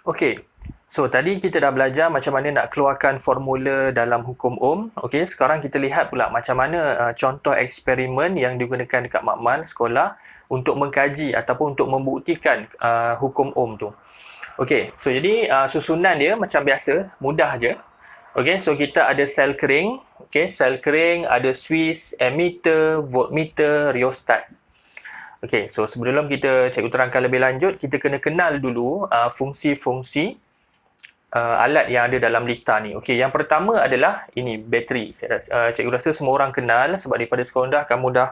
Okey. So, tadi kita dah belajar macam mana nak keluarkan formula dalam hukum Ohm. Okey, sekarang kita lihat pula macam mana contoh eksperimen yang digunakan dekat makmal sekolah untuk mengkaji ataupun untuk membuktikan hukum Ohm tu. Okey, so jadi susunan dia macam biasa, mudah je. Okey, so kita ada sel kering. Okey, sel kering ada Swiss, emitter, voltmeter, rheostat. Okey, so sebelum kita cikgu terangkan lebih lanjut, kita kena kenal dulu fungsi-fungsi alat yang ada dalam litar ni. Okey, yang pertama adalah ini bateri. Cikgu rasa semua orang kenal sebab daripada sekolah dah kamu dah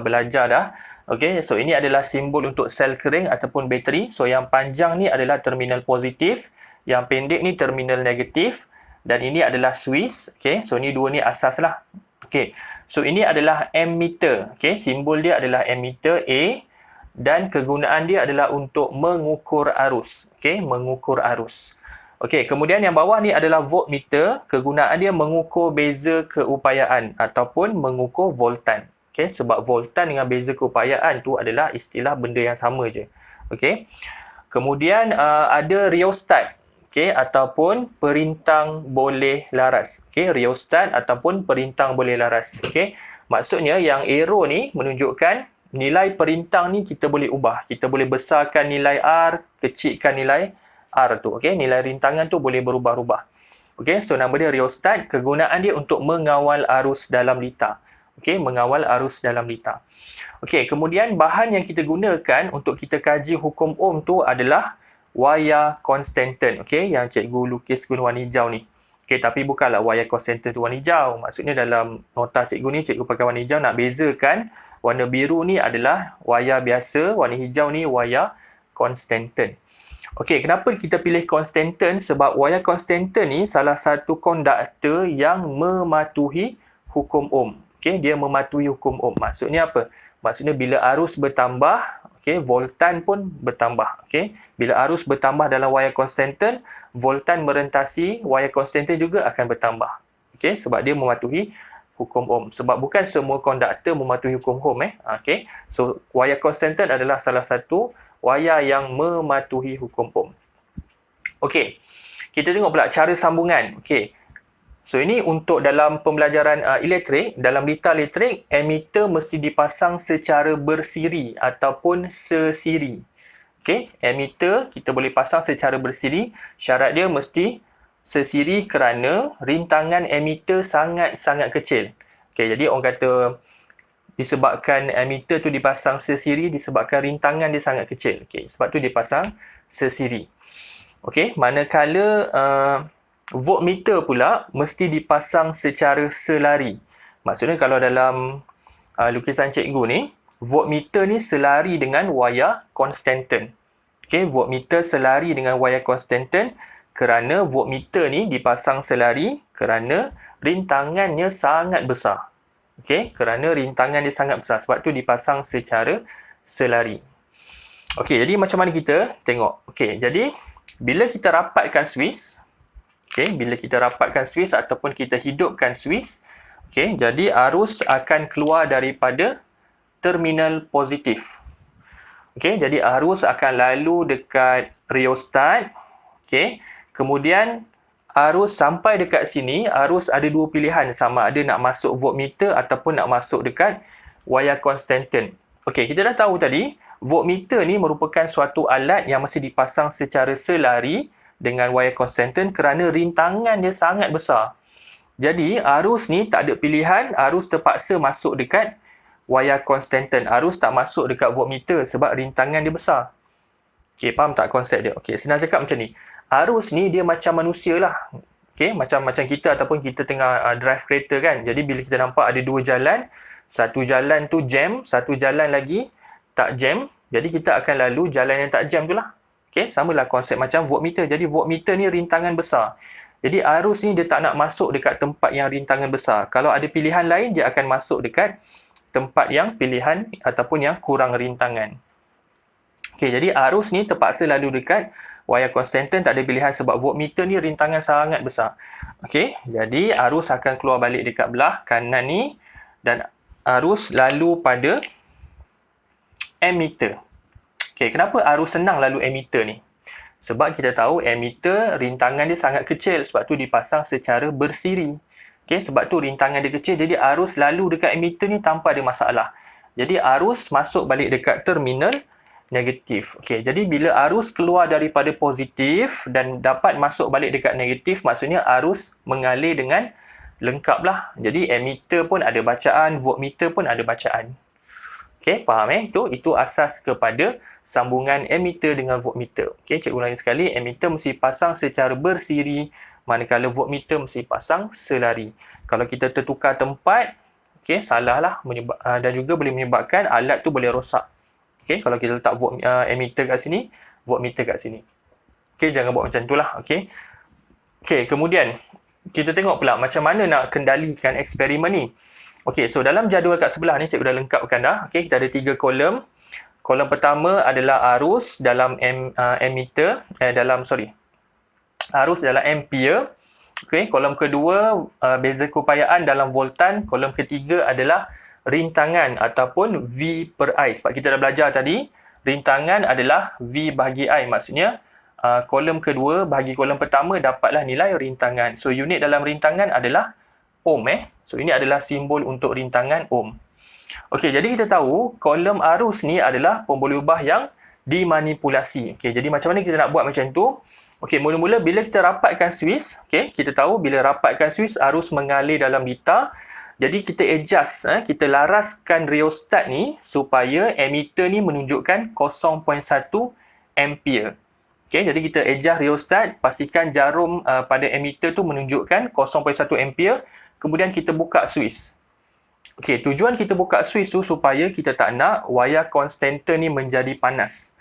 belajar dah. Okey, so ini adalah simbol untuk sel kering ataupun bateri. So yang panjang ni adalah terminal positif, yang pendek ni terminal negatif dan ini adalah Swiss. Okey, so ni dua ni asas lah. Okey, so ini adalah ammeter. Okey, simbol dia adalah ammeter A dan kegunaan dia adalah untuk mengukur arus. Okey, mengukur arus. Okey, kemudian yang bawah ni adalah voltmeter. Kegunaan dia mengukur beza keupayaan ataupun mengukur voltan. Okey, sebab voltan dengan beza keupayaan tu adalah istilah benda yang sama je. Okey. Kemudian ada rheostat. Okey, ataupun perintang boleh laras. Okey, rheostat ataupun perintang boleh laras. Okey. Maksudnya yang arrow ni menunjukkan nilai perintang ni kita boleh ubah. Kita boleh besarkan nilai R, kecilkan nilai R tu. Okey, nilai rintangan tu boleh berubah-ubah. Okey, so nama dia rheostat. Kegunaan dia untuk mengawal arus dalam litar. Okey, mengawal arus dalam litar. Okey, kemudian bahan yang kita gunakan untuk kita kaji hukum Ohm tu adalah wayar konstanten. Okey, yang cikgu lukis guna warna hijau ni. Okey, tapi bukanlah wayar konstanten tu warna hijau. Maksudnya dalam nota cikgu ni, cikgu pakai warna hijau nak bezakan warna biru ni adalah wayar biasa, warna hijau ni wayar konstanten. Okey, kenapa kita pilih konstanten? Sebab wayar konstanten ni salah satu konduktor yang mematuhi hukum Ohm. Okey, dia mematuhi hukum Ohm. Maksudnya apa? Maksudnya bila arus bertambah, okey, voltan pun bertambah. Okey, bila arus bertambah dalam wayar konstanten, voltan merentasi wayar konstanten juga akan bertambah. Okey, sebab dia mematuhi hukum Ohm. Sebab bukan semua konduktor mematuhi hukum Ohm Okey, so wayar konstanten adalah salah satu wayar yang mematuhi hukum Ohm. Okey, kita tengok pula cara sambungan. Okey, so ini untuk dalam pembelajaran elektrik, dalam litar elektrik, ammeter mesti dipasang secara bersiri ataupun sesiri. Okey, ammeter kita boleh pasang secara bersiri. Syarat dia mesti sesiri kerana rintangan ammeter sangat-sangat kecil. Okey, jadi orang kata disebabkan ammeter tu dipasang sesiri disebabkan rintangan dia sangat kecil. Okey, sebab tu dia pasang sesiri. Okey, manakala voltmeter pula mesti dipasang secara selari. Maksudnya kalau dalam lukisan cikgu ni, voltmeter ni selari dengan wayar konstanten. Okey, voltmeter selari dengan wayar konstanten kerana voltmeter ni dipasang selari kerana rintangannya sangat besar. Okey, kerana rintangan dia sangat besar. Sebab tu dipasang secara selari. Okey, jadi macam mana kita tengok? Okey, jadi bila kita rapatkan Swiss, okey, bila kita rapatkan Swiss ataupun kita hidupkan Swiss, okey, jadi arus akan keluar daripada terminal positif. Okey, jadi arus akan lalu dekat rheostat. Okey, kemudian arus sampai dekat sini, arus ada dua pilihan, sama ada nak masuk voltmeter ataupun nak masuk dekat wayar konstanten. Okey, kita dah tahu tadi, voltmeter ni merupakan suatu alat yang mesti dipasang secara selari dengan wayar konstanten kerana rintangan dia sangat besar. Jadi, arus ni tak ada pilihan, arus terpaksa masuk dekat wayar konstanten. Arus tak masuk dekat voltmeter sebab rintangan dia besar. Okey, faham tak konsep dia? Okey, senang cakap macam ni. Arus ni dia macam manusia lah. Okey, macam kita ataupun kita tengah drive kereta kan. Jadi bila kita nampak ada dua jalan, satu jalan tu jam, satu jalan lagi tak jam. Jadi kita akan lalu jalan yang tak jam tu lah. Okey, samalah konsep macam voltmeter. Jadi voltmeter ni rintangan besar. Jadi arus ni dia tak nak masuk dekat tempat yang rintangan besar. Kalau ada pilihan lain, dia akan masuk dekat tempat yang pilihan ataupun yang kurang rintangan. Okey, jadi arus ni terpaksa lalu dekat wayar konstanten, tak ada pilihan sebab voltmeter ni rintangan sangat besar. Okey, jadi arus akan keluar balik dekat belah kanan ni dan arus lalu pada ammeter. Okey, kenapa arus senang lalu ammeter ni? Sebab kita tahu emitter rintangan dia sangat kecil, sebab tu dipasang secara bersiri. Okey, sebab tu rintangan dia kecil, jadi arus lalu dekat emitter ni tanpa ada masalah. Jadi arus masuk balik dekat terminal negatif. Okey, jadi bila arus keluar daripada positif dan dapat masuk balik dekat negatif, maksudnya arus mengalir dengan lengkap lah. Jadi emitter pun ada bacaan, voltmeter pun ada bacaan. Okey, faham Itu asas kepada sambungan emitter dengan voltmeter. Okey, cikgu ulangi sekali, emitter mesti pasang secara bersiri, manakala voltmeter mesti pasang selari. Kalau kita tertukar tempat, okey, salah lah, dan juga boleh menyebabkan alat tu boleh rosak. Okey, kalau kita letak emitter kat sini, voltmeter kat sini. Okey, jangan buat macam tu lah. Okey, kemudian kita tengok pula macam mana nak kendalikan eksperimen ni. Okey, so dalam jadual kat sebelah ni cikgu dah lengkapkan dah. Okey, kita ada 3 kolom. Kolom pertama adalah arus dalam arus dalam ampere. Okey, kolom kedua beza keupayaan dalam voltan. Kolom ketiga adalah rintangan ataupun V per I. Sebab kita dah belajar tadi, rintangan adalah V bahagi I. Maksudnya kolom kedua bahagi kolom pertama dapatlah nilai rintangan. So unit dalam rintangan adalah ohm. So ini adalah simbol untuk rintangan ohm. Okey, jadi kita tahu kolom arus ni adalah pemboleh ubah yang dimanipulasi. Okey, jadi macam mana kita nak buat macam tu? Okey, mula-mula bila kita rapatkan suis, okey, kita tahu bila rapatkan suis arus mengalir dalam litar. Jadi kita adjust, kita laraskan rheostat ni supaya emitter ni menunjukkan 0.1 ampere. Okey, jadi kita adjust rheostat, pastikan jarum pada emitter tu menunjukkan 0.1 ampere. Kemudian kita buka suis. Okey, tujuan kita buka suis tu supaya kita tak nak wayar konstantor ni menjadi panas.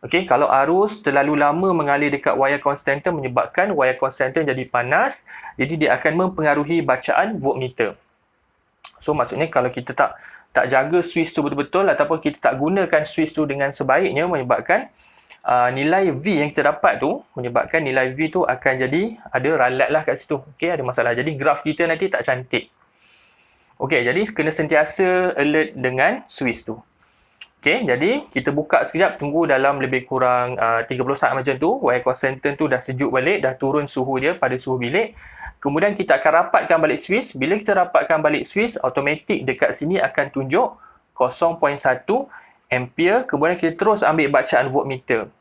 Okey, kalau arus terlalu lama mengalir dekat wayar konstantor menyebabkan wayar konstantor jadi panas, jadi dia akan mempengaruhi bacaan voltmeter. So maksudnya kalau kita tak jaga suis tu betul-betul ataupun kita tak gunakan suis tu dengan sebaiknya, menyebabkan nilai V yang kita dapat tu, menyebabkan nilai V tu akan jadi ada ralat lah kat situ. Okey, ada masalah. Jadi graf kita nanti tak cantik. Okey, jadi kena sentiasa alert dengan suis tu. Okey, jadi kita buka sekejap, tunggu dalam lebih kurang 30 saat macam tu. Wire constantor tu dah sejuk balik, dah turun suhu dia pada suhu bilik. Kemudian kita akan rapatkan balik suis. Bila kita rapatkan balik suis, automatik dekat sini akan tunjuk 0.1 ampere. Kemudian kita terus ambil bacaan voltmeter.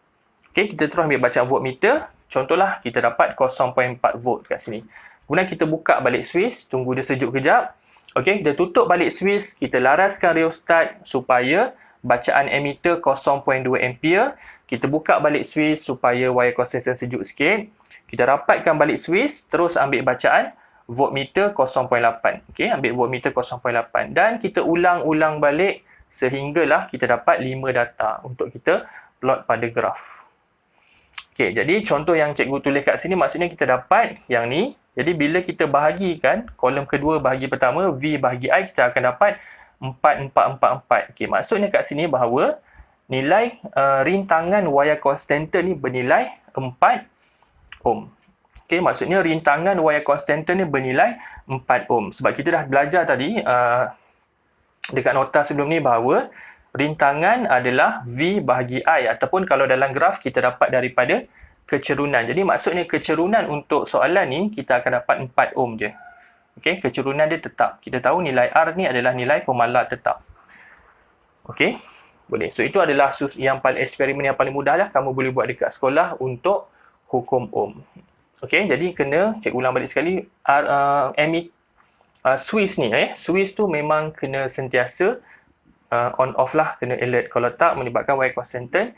Okey, kita terus ambil bacaan voltmeter. Contohlah kita dapat 0.4 volt kat sini. Kemudian kita buka balik suis, tunggu dia sejuk kejap. Okey, kita tutup balik suis, kita laraskan rheostat supaya bacaan emitter 0.2 ampere. Kita buka balik suis supaya wire constantor sejuk sikit. Kita rapatkan balik suis, terus ambil bacaan voltmeter 0.8. Okey, ambil voltmeter 0.8 dan kita ulang-ulang balik sehinggalah kita dapat 5 data untuk kita plot pada graf. Okey, jadi contoh yang cikgu tulis kat sini maksudnya kita dapat yang ni. Jadi bila kita bahagikan kolom kedua bahagi pertama V bahagi I, kita akan dapat 4444. Okey, maksudnya kat sini bahawa nilai rintangan wayar konstantor ni bernilai 4 ohm. Okey, maksudnya rintangan wayar konstantor ni bernilai 4 ohm. Sebab kita dah belajar tadi dekat nota sebelum ni bahawa rintangan adalah V bahagi I, ataupun kalau dalam graf kita dapat daripada kecerunan. Jadi maksudnya kecerunan untuk soalan ni kita akan dapat 4 ohm je. Okey, kecerunan dia tetap. Kita tahu nilai R ni adalah nilai pemalar tetap. Okey, boleh. So itu adalah eksperimen yang paling mudah lah kamu boleh buat dekat sekolah untuk hukum ohm. Okey, jadi kena cikgu ulang balik sekali, suis ni, suis tu memang kena sentiasa on off lah, kena alert. Kalau tak, menyebabkan wire constantor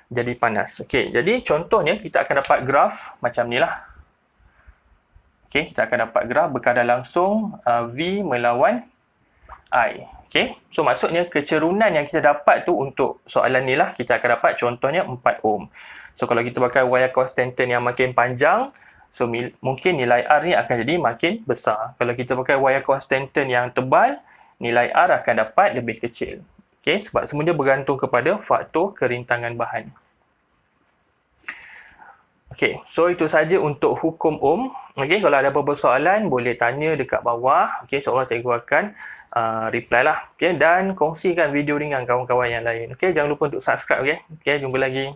jadi panas. Okey, jadi contohnya kita akan dapat graf macam ni lah. Okey, kita akan dapat graf berkadar langsung V melawan I. Okey, so maksudnya kecerunan yang kita dapat tu untuk soalan ni lah, kita akan dapat contohnya 4 ohm. So kalau kita pakai wire constantor yang makin panjang, so mungkin nilai R ni akan jadi makin besar. Kalau kita pakai wire constantor yang tebal, nilai R akan dapat lebih kecil. Okey, sebab semuanya bergantung kepada faktor kerintangan bahan. Okey, so itu saja untuk hukum ohm. Okey, kalau ada apa-apa soalan boleh tanya dekat bawah. Okey, insya-Allah cikgu akan reply lah. Okey, dan kongsikan video dengan kawan-kawan yang lain. Okey, jangan lupa untuk subscribe. Okey, jumpa lagi.